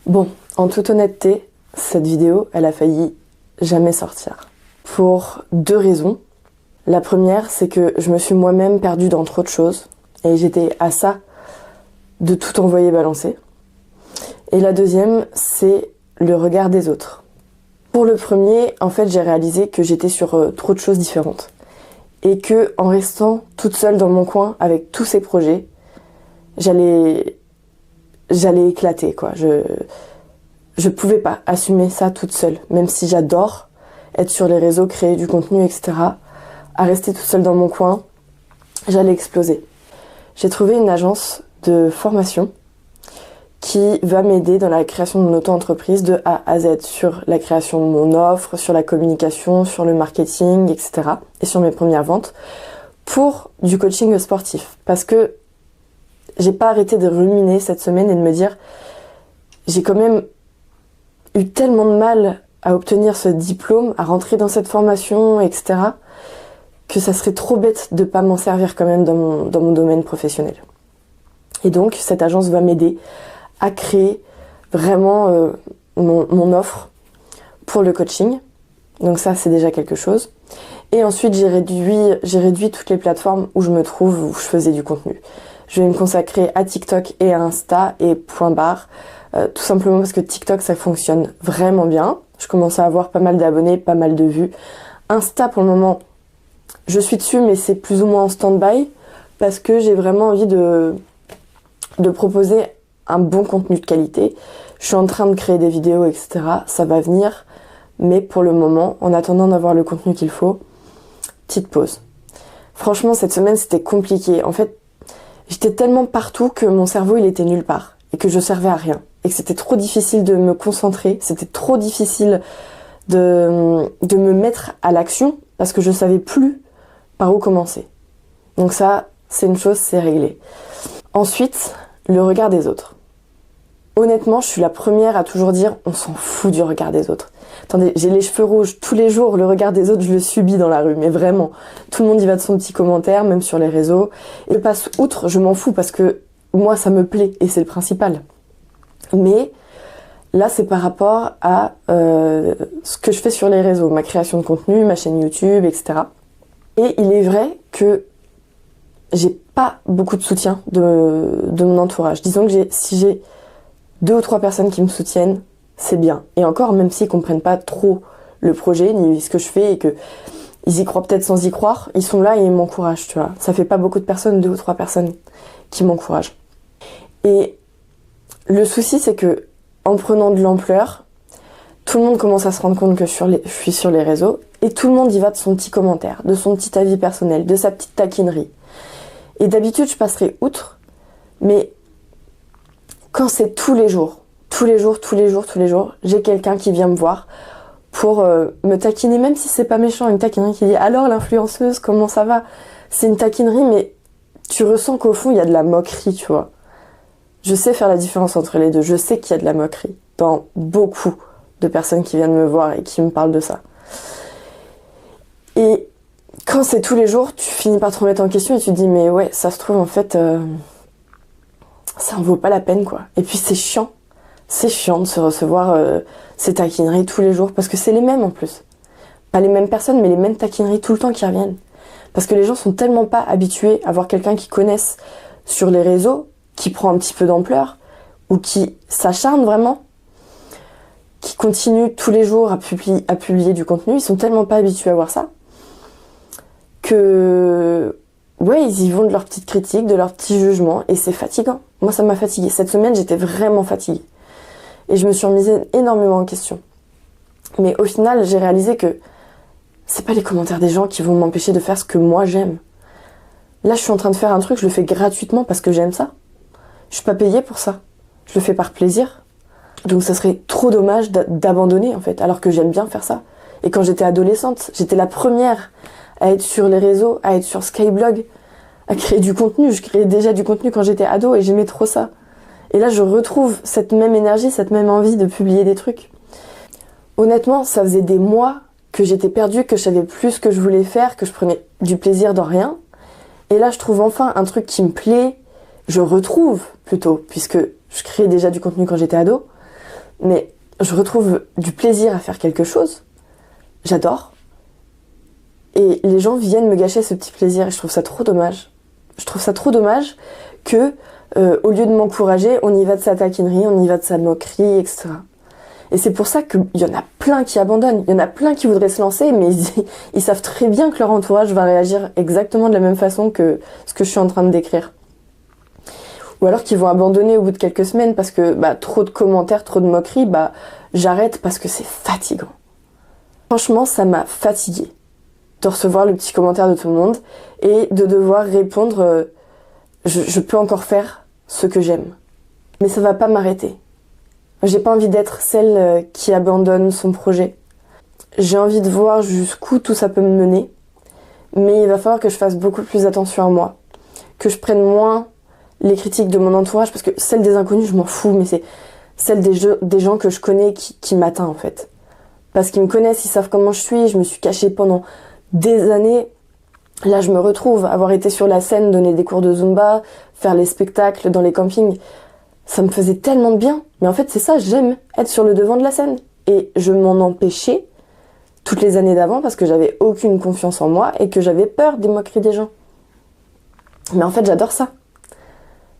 Bon, en toute honnêteté, cette vidéo, elle a failli jamais sortir. Pour 2 raisons. La première, c'est que je me suis moi-même perdue dans trop de choses et j'étais à ça de tout envoyer balancer. Et la deuxième, c'est le regard des autres. Pour le premier, en fait, j'ai réalisé que j'étais sur trop de choses différentes. Et que, en restant toute seule dans mon coin avec tous ces projets, j'allais éclater, quoi. Je pouvais pas assumer ça toute seule, même si j'adore être sur les réseaux, créer du contenu, etc. À rester toute seule dans mon coin, j'allais exploser. J'ai trouvé une agence de formation qui va m'aider dans la création de mon auto-entreprise de A à Z, sur la création de mon offre, sur la communication, sur le marketing, etc. et sur mes premières ventes, pour du coaching sportif. Parce que j'ai pas arrêté de ruminer cette semaine et de me dire, j'ai quand même eu tellement de mal à obtenir ce diplôme, à rentrer dans cette formation, etc., que ça serait trop bête de pas m'en servir quand même dans mon domaine professionnel. Et donc, cette agence va m'aider à créer vraiment mon offre pour le coaching. Donc ça, c'est déjà quelque chose. Et ensuite, j'ai réduit toutes les plateformes où je me trouve, où je faisais du contenu. Je vais me consacrer à TikTok et à Insta et point barre. Tout simplement parce que TikTok, ça fonctionne vraiment bien. Je commence à avoir pas mal d'abonnés, pas mal de vues. Insta, pour le moment, je suis dessus, mais c'est plus ou moins en stand-by parce que j'ai vraiment envie de proposer un bon contenu de qualité. Je suis en train de créer des vidéos, etc. Ça va venir. Mais pour le moment, en attendant d'avoir le contenu qu'il faut, petite pause. Franchement, cette semaine, c'était compliqué. En fait, j'étais tellement partout que mon cerveau, il était nulle part. Et que je servais à rien. Et que c'était trop difficile de me concentrer. C'était trop difficile de me mettre à l'action parce que je savais plus par où commencer. Donc ça, c'est une chose, c'est réglé. Ensuite, le regard des autres. Honnêtement, je suis la première à toujours dire on s'en fout du regard des autres. Attendez, j'ai les cheveux rouges tous les jours, le regard des autres, je le subis dans la rue, mais vraiment. Tout le monde y va de son petit commentaire, même sur les réseaux. Et je passe outre, je m'en fous parce que moi, ça me plaît et c'est le principal. Mais là, c'est par rapport à ce que je fais sur les réseaux, ma création de contenu, ma chaîne YouTube, etc. Et il est vrai que j'ai pas beaucoup de soutien de mon entourage. Disons que si j'ai 2 ou 3 personnes qui me soutiennent, c'est bien. Et encore, même s'ils comprennent pas trop le projet, ni ce que je fais, et que ils y croient peut-être sans y croire, ils sont là et ils m'encouragent, tu vois. Ça fait pas beaucoup de personnes, 2 ou 3 personnes qui m'encouragent. Et le souci, c'est que, en prenant de l'ampleur, tout le monde commence à se rendre compte que je suis sur les réseaux, et tout le monde y va de son petit commentaire, de son petit avis personnel, de sa petite taquinerie. Et d'habitude, je passerai outre, mais quand c'est tous les jours, j'ai quelqu'un qui vient me voir pour me taquiner, même si c'est pas méchant, une taquinerie qui dit « Alors l'influenceuse, comment ça va ?» C'est une taquinerie, mais tu ressens qu'au fond, il y a de la moquerie, tu vois. Je sais faire la différence entre les deux, je sais qu'il y a de la moquerie dans beaucoup de personnes qui viennent me voir et qui me parlent de ça. Et quand c'est tous les jours, tu finis par te remettre en question et tu te dis « Mais ouais, ça se trouve, en fait... ça en vaut pas la peine, quoi. » Et puis c'est chiant. C'est chiant de se recevoir ces taquineries tous les jours, parce que c'est les mêmes en plus. Pas les mêmes personnes, mais les mêmes taquineries tout le temps qui reviennent. Parce que les gens sont tellement pas habitués à voir quelqu'un qu'ils connaissent sur les réseaux, qui prend un petit peu d'ampleur, ou qui s'acharne vraiment, qui continue tous les jours à publier du contenu. Ils sont tellement pas habitués à voir ça, que... ouais, ils y vont de leurs petites critiques, de leurs petits jugements, et c'est fatigant. Moi, ça m'a fatiguée. Cette semaine, j'étais vraiment fatiguée. Et je me suis remise énormément en question. Mais au final, j'ai réalisé que c'est pas les commentaires des gens qui vont m'empêcher de faire ce que moi j'aime. Là, je suis en train de faire un truc, je le fais gratuitement parce que j'aime ça. Je suis pas payée pour ça. Je le fais par plaisir. Donc ça serait trop dommage d'abandonner, en fait, alors que j'aime bien faire ça. Et quand j'étais adolescente, j'étais la première à être sur les réseaux, à être sur Skyblog, à créer du contenu. Je créais déjà du contenu quand j'étais ado et j'aimais trop ça. Et là, je retrouve cette même énergie, cette même envie de publier des trucs. Honnêtement, ça faisait des mois que j'étais perdue, que je savais plus ce que je voulais faire, que je prenais du plaisir dans rien. Et là, je trouve enfin un truc qui me plaît. Je retrouve plutôt, puisque je créais déjà du contenu quand j'étais ado. mais je retrouve du plaisir à faire quelque chose. J'adore. Et les gens viennent me gâcher ce petit plaisir et je trouve ça trop dommage. Je trouve ça trop dommage que, au lieu de m'encourager, on y va de sa taquinerie, on y va de sa moquerie, etc. Et c'est pour ça qu'il y en a plein qui abandonnent. Il y en a plein qui voudraient se lancer, mais ils savent très bien que leur entourage va réagir exactement de la même façon que ce que je suis en train de décrire. Ou alors qu'ils vont abandonner au bout de quelques semaines parce que trop de commentaires, trop de moqueries, j'arrête parce que c'est fatigant. Franchement, ça m'a fatiguée de recevoir le petit commentaire de tout le monde et de devoir répondre je peux encore faire ce que j'aime. Mais ça va pas m'arrêter. J'ai pas envie d'être celle qui abandonne son projet. J'ai envie de voir jusqu'où tout ça peut me mener, mais il va falloir que je fasse beaucoup plus attention à moi, que je prenne moins les critiques de mon entourage, parce que celles des inconnus, je m'en fous, mais c'est celles des gens que je connais qui m'atteint en fait. Parce qu'ils me connaissent, ils savent comment je me suis cachée pendant des années. Là, je me retrouve, avoir été sur la scène, donner des cours de Zumba, faire les spectacles dans les campings. Ça me faisait tellement de bien. Mais en fait, c'est ça, j'aime être sur le devant de la scène. Et je m'en empêchais toutes les années d'avant parce que j'avais aucune confiance en moi et que j'avais peur des moqueries des gens. Mais en fait, j'adore ça.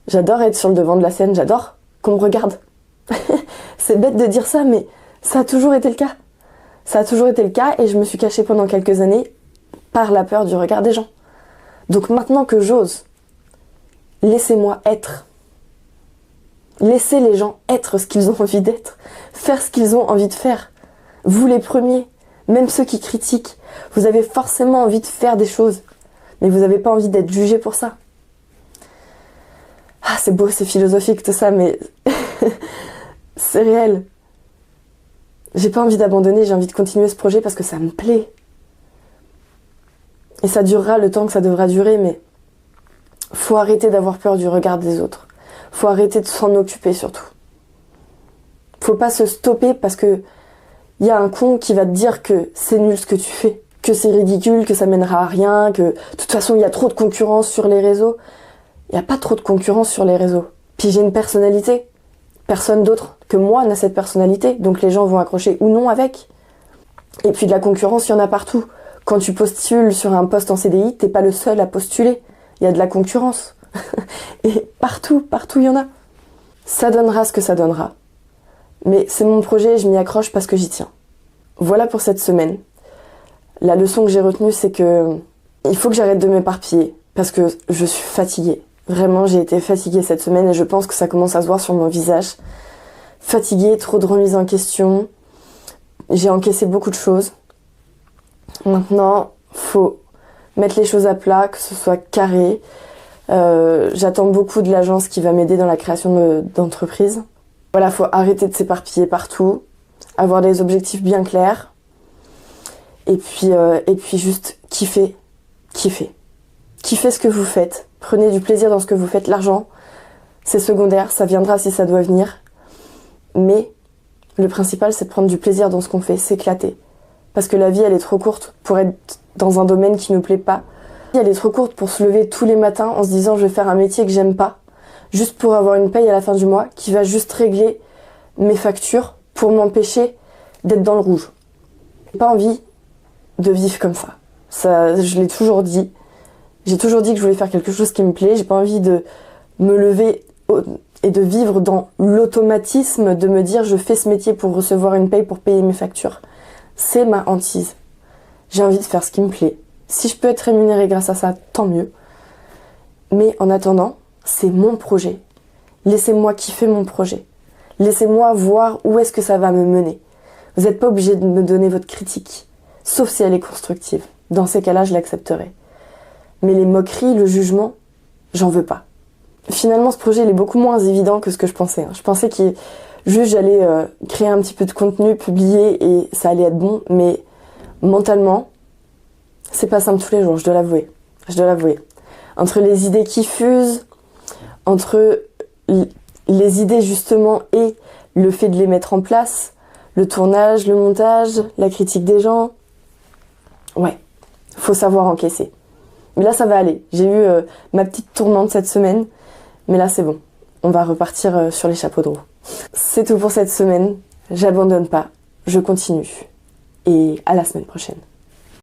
J'adore être sur le devant de la scène, j'adore qu'on me regarde. C'est bête de dire ça, mais ça a toujours été le cas. Ça a toujours été le cas et je me suis cachée pendant quelques années par la peur du regard des gens. Donc maintenant que j'ose, laissez-moi être. Laissez les gens être ce qu'ils ont envie d'être, faire ce qu'ils ont envie de faire. Vous les premiers, même ceux qui critiquent, vous avez forcément envie de faire des choses, mais vous n'avez pas envie d'être jugé pour ça. Ah, c'est beau, c'est philosophique tout ça, mais c'est réel. J'ai pas envie d'abandonner, j'ai envie de continuer ce projet parce que ça me plaît. Et ça durera le temps que ça devra durer, mais faut arrêter d'avoir peur du regard des autres. Faut arrêter de s'en occuper surtout. Faut pas se stopper parce que y a un con qui va te dire que c'est nul ce que tu fais, que c'est ridicule, que ça mènera à rien, que de toute façon il y a trop de concurrence sur les réseaux. Il y a pas trop de concurrence sur les réseaux. Puis j'ai une personnalité. Personne d'autre que moi n'a cette personnalité, donc les gens vont accrocher ou non avec. Et puis de la concurrence, il y en a partout. Quand tu postules sur un poste en CDI, t'es pas le seul à postuler. Il y a de la concurrence. Et partout il y en a. Ça donnera ce que ça donnera. Mais c'est mon projet et je m'y accroche parce que j'y tiens. Voilà pour cette semaine. La leçon que j'ai retenue, c'est que il faut que j'arrête de m'éparpiller parce que je suis fatiguée. Vraiment, j'ai été fatiguée cette semaine et je pense que ça commence à se voir sur mon visage. Fatiguée, trop de remises en question. J'ai encaissé beaucoup de choses. Maintenant, faut mettre les choses à plat, que ce soit carré. J'attends beaucoup de l'agence qui va m'aider dans la création d'entreprise. Voilà, faut arrêter de s'éparpiller partout, avoir des objectifs bien clairs, et puis juste kiffer. Kiffez ce que vous faites, prenez du plaisir dans ce que vous faites. L'argent, c'est secondaire, ça viendra si ça doit venir, mais le principal, c'est de prendre du plaisir dans ce qu'on fait, s'éclater. Parce que la vie, elle est trop courte pour être dans un domaine qui nous plaît pas. Elle est trop courte pour se lever tous les matins en se disant je vais faire un métier que j'aime pas, juste pour avoir une paye à la fin du mois qui va juste régler mes factures pour m'empêcher d'être dans le rouge. J'ai pas envie de vivre comme ça. Ça, je l'ai toujours dit. J'ai toujours dit que je voulais faire quelque chose qui me plaît. J'ai pas envie de me lever et de vivre dans l'automatisme de me dire je fais ce métier pour recevoir une paye pour payer mes factures. C'est ma hantise. J'ai envie de faire ce qui me plaît. Si je peux être rémunérée grâce à ça, tant mieux. Mais en attendant, c'est mon projet. Laissez-moi kiffer mon projet. Laissez-moi voir où est-ce que ça va me mener. Vous n'êtes pas obligé de me donner votre critique, sauf si elle est constructive. Dans ces cas-là, je l'accepterai. Mais les moqueries, le jugement, j'en veux pas. Finalement, ce projet, il est beaucoup moins évident que ce que je pensais. Je pensais que juste j'allais créer un petit peu de contenu, publier et ça allait être bon. Mais mentalement, c'est pas simple tous les jours, je dois l'avouer. Entre les idées qui fusent, entre les idées justement et le fait de les mettre en place, le tournage, le montage, la critique des gens, ouais, faut savoir encaisser. Mais là, ça va aller. J'ai eu ma petite tourmente cette semaine, mais là, c'est bon. on va repartir sur les chapeaux de roue. C'est tout pour cette semaine. J'abandonne pas, je continue. Et à la semaine prochaine.